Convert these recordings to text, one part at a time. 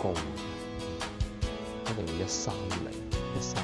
高，一定要130、130。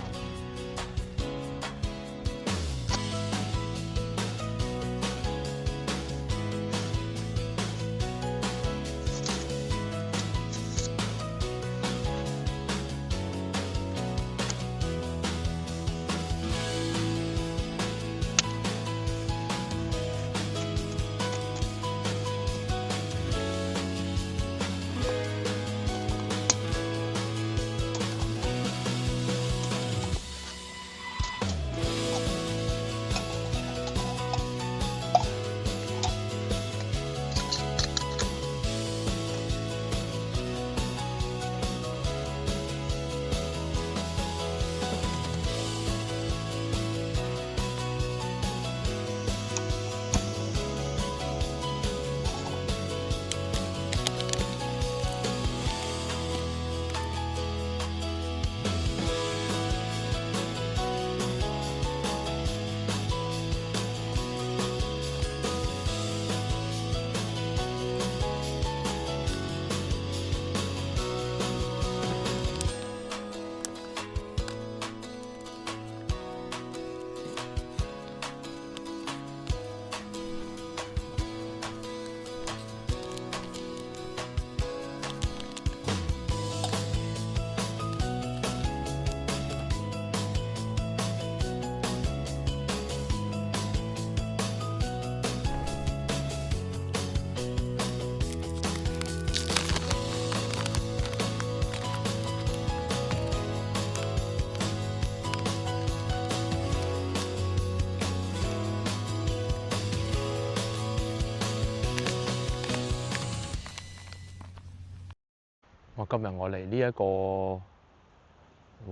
今日我嚟呢一個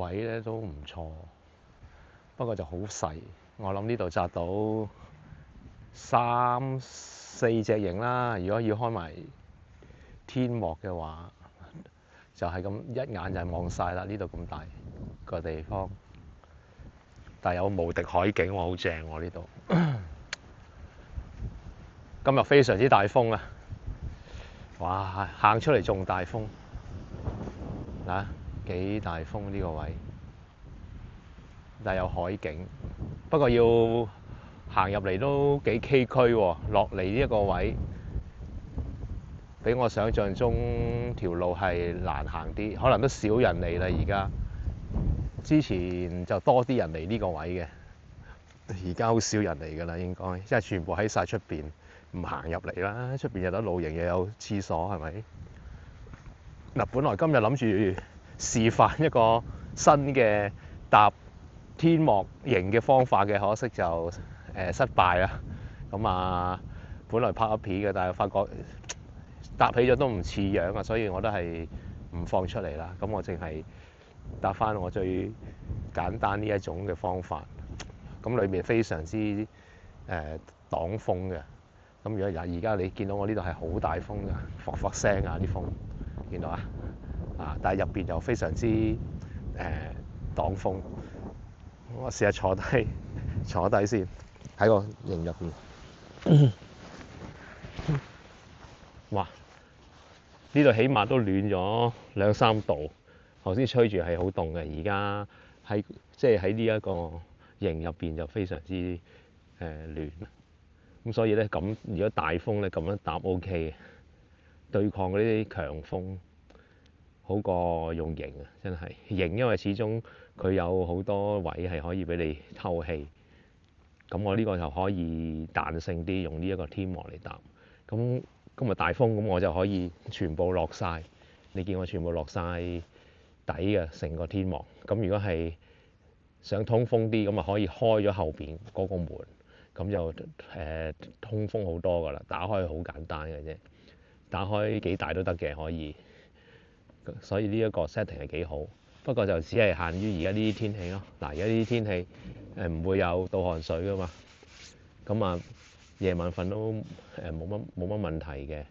位咧都唔錯，不過就好細。我諗呢度紮到3、4隻影啦。如果要開埋天幕嘅話，就係咁一眼就望晒啦。呢度咁大個地方，但係有無敵海景喎，好正喎呢度。今日非常之大風啊！哇，行出嚟仲大風。嗱，幾大風呢個位，但係有海景，不過要行入嚟都幾崎嶇喎。落嚟呢一個位，比我想象中條路係難行啲，可能都少人嚟啦。而家之前就多啲人嚟呢個位嘅，而家好少人嚟㗎啦，應該，即係全部喺晒出邊，唔行入嚟啦。出邊有得露營，又有廁所，係咪？嗱，本來今日諗住示範一個新嘅搭天幕營嘅方法嘅，可惜就失敗啦。咁啊，本來拍一片嘅，但係發覺搭起咗都唔似樣啊，所以我都係唔放出嚟啦。咁我淨係搭翻我最簡單呢一種嘅方法。咁裏面非常之擋風嘅。咁如果而家你見到我呢度係好大風㗎，霍霍聲啊啲風。見到啊，但係入邊又非常之擋風。我試下坐低先，喺個營入邊。哇！呢度起碼都暖咗2、3度。頭先吹住係好凍嘅，而家即係喺呢一個營入邊就非常之暖。咁所以咧，咁如果大風咧，咁樣搭 OK 嘅。對抗嗰啲強風好過用營啊！真係營，因為始終佢有好多位係可以俾你透氣。咁我呢個就可以彈性啲，用呢一個天幕嚟搭。咁今日大風，咁我就可以全部落晒。你見我全部落晒底嘅成個天幕。咁如果係想通風啲，咁啊可以開咗後邊嗰個門，咁就通風好多㗎啦。打開好簡單嘅啫。打開幾大都得嘅，可以，所以呢一個 setting 係幾好。不過就只係限於而家呢啲天氣咯。嗱，而家呢啲天氣唔會有倒汗水噶嘛，咁啊夜晚瞓都冇乜問題嘅。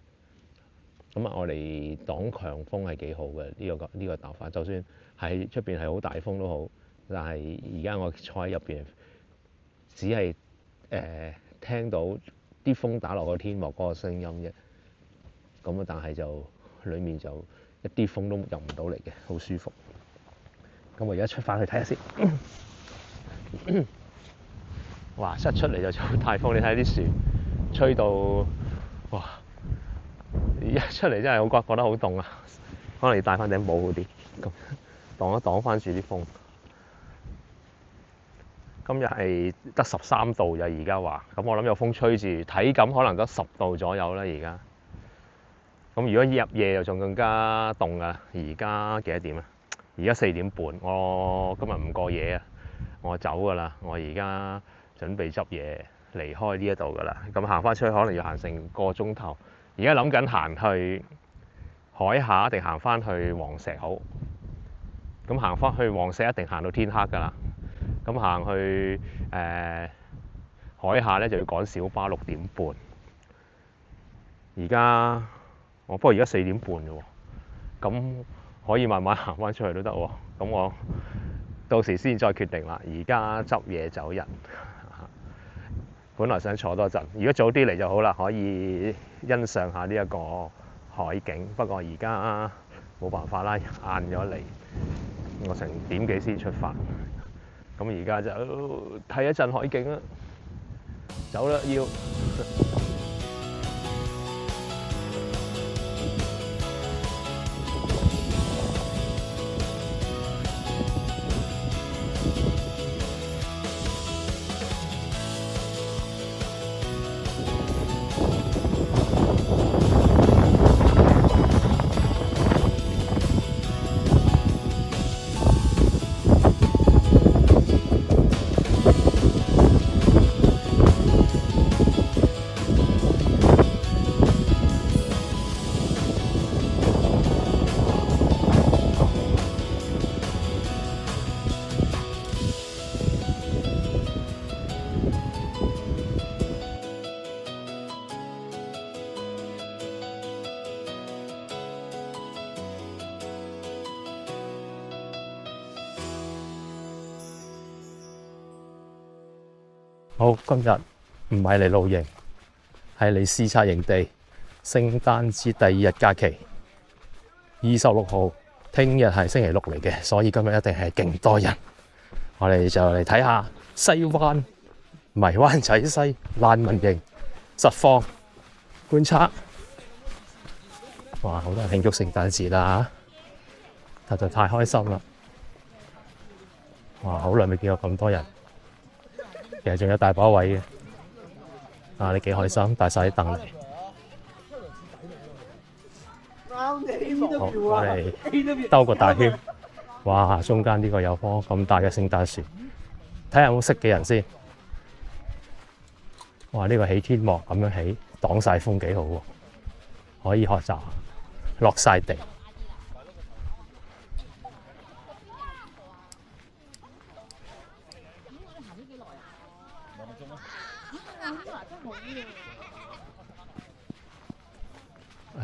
咁啊，我哋擋強風係幾好嘅呢個搭法。就算喺出邊係好大風都好，但係而家我坐喺入邊，只係聽到啲風打落個天幕嗰個聲音啫。咁啊，但係就裡面就一啲風都入唔到嚟嘅，好舒服。咁我而家出翻去睇下先。哇！一出嚟就做大風，你睇啲樹吹到哇！一出嚟真係好覺得好凍啊，可能要戴翻頂帽好啲，咁擋一擋翻住啲風。今日係得13度咋，而家話，咁我諗有風吹住，體感可能得10度左右啦。而家咁如果入夜就仲更加凍㗎。而家幾多點啊？而家4點半，我今日唔過夜啊，我走㗎啦。我而家準備執嘢離開呢一度㗎啦。咁行翻出去可能要行成個鐘頭。而家諗緊行去海下定行翻去黃石好？咁行翻去黃石一定行到天黑㗎啦。咁行去海下咧就要趕小巴，6點半。而家不過而家4點半啫喎，咁可以慢慢行翻出去都得喎。咁我到時先再決定啦。而家執嘢走人。本來想坐多陣，如果早啲嚟就好啦，可以欣賞下呢一個海景。不過而家冇辦法啦，晏咗嚟，我成點幾先出發。咁而家就睇一陣海景啦，走啦要。好，今日唔係嚟露營，係嚟視察營地。聖誕節第2日假期，26號，聽日係星期6嚟嘅，所以今日一定係勁多人。我哋就嚟睇下西灣迷灣仔西難民營實況觀察。哇！好多人慶祝聖誕節啦，實在太開心啦！哇！好耐未見過咁多人。其實仲有大把位嘅，你幾開心，帶晒啲凳嚟。好，我哋兜個大圈。哇！中間呢個有棵咁大嘅聖誕樹，睇下有冇識嘅人先。哇！呢個起天幕咁樣起，擋晒風幾好喎，可以學習落晒地。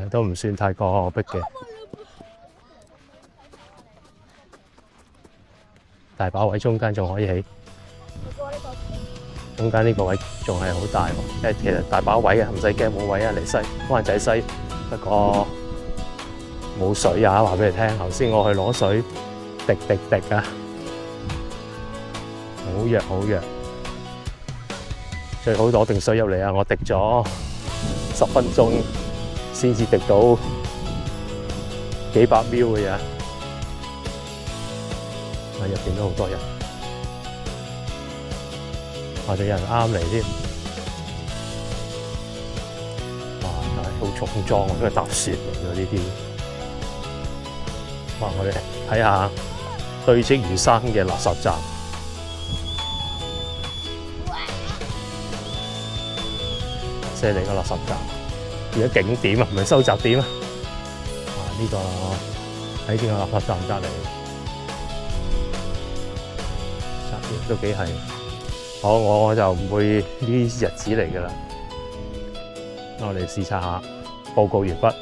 都唔算太過逼嘅，大把位中間仲可以起，中間呢個位仲係好大喎，因為其實大把位啊，唔使驚冇位啊，嚟西灣仔西，不過冇水啊，話俾你聽，頭先我去攞水，滴滴滴啊，好弱好弱，最好攞定水入嚟啊！我滴咗10分鐘。先至滴到幾百 ml 嘅啫，入邊都好多人，我哋有人啱嚟添，哇！好重裝喎，因為搭船嚟嘅呢啲，哇！我哋睇下堆積如山嘅垃圾站，犀利個垃圾站。而家景點啊，唔係收集點啊！哇！呢個喺呢個垃圾站隔離，都幾係。好，我就唔會呢啲日子嚟㗎啦。我哋視察下，報告完畢。